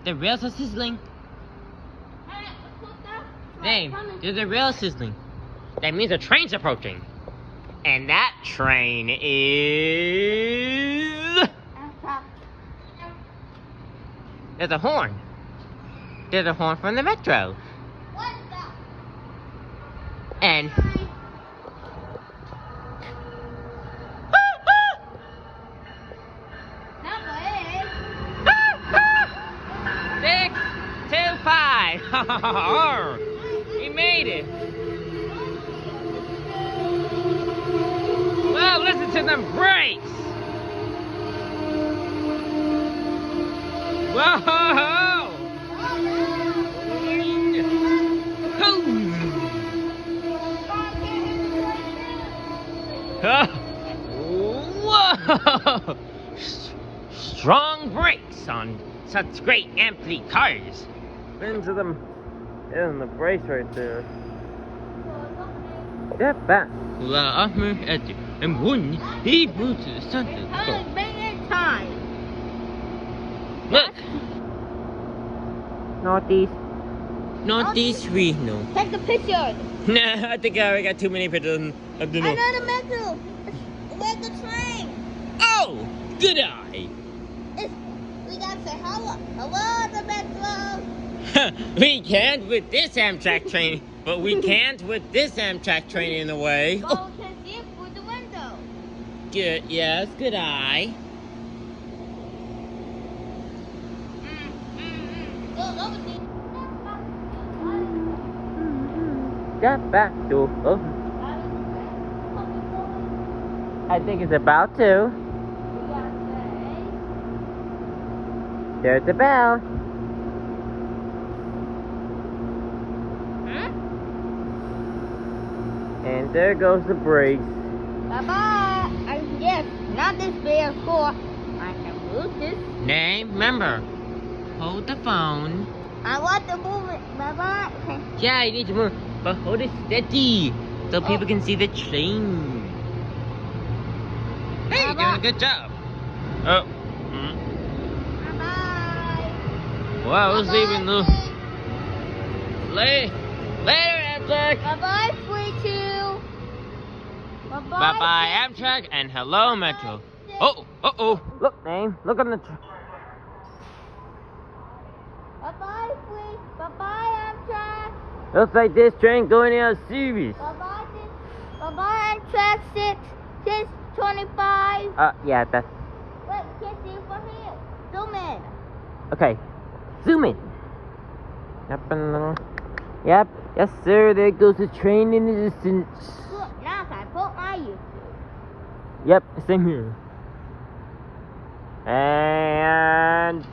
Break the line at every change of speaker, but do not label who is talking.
The rails are sizzling. Hey, there's a rail sizzling. That means a train's approaching. And that train is... There's a horn. There's a horn from the metro. And... We made it. Well, listen to them brakes. Whoa! Whoa! Strong brakes on such great amply cars. Listen to them in the brace right there. Step back. La Ahmed Eddie and one he moved to the center.
Time.
Look. Northeast Reno.
Take a picture.
Nah, I think I already got too many pictures. I don't know.
Another metro. Where's the train?
Oh, good eye.
We gotta say hello. Hello, the metro.
We can't with this Amtrak train, but we can't with this Amtrak train in a way.
Oh, we can see it through the window.
Good, yes, good eye. Step back, door. I think it's about to. There's the bell. And there goes the brakes.
Bye-bye. Yes, not this very cool. I can move this.
Name, remember, hold the phone.
I want to move it. Bye-bye. Okay.
Yeah, you need to move, but hold it steady so people can see the train. Hey, you're doing a good job. Oh.
Bye-bye.
Well, I was leaving the... Later, Amtrak.
Bye-bye, Free 2. Bye-bye.
Bye-bye, Amtrak, and hello, Metro. Oh, uh-oh. Look, name, look on the...
Bye-bye, Free. Bye-bye, Amtrak.
Looks like this train going out of service.
Bye-bye, Amtrak 625.
Yeah, that's...
Wait, can't see it from here. Zoom in.
Okay, zoom in. Yep, yes sir, there goes the train in the distance.
Look, now I put my you.
Yep, same here. And...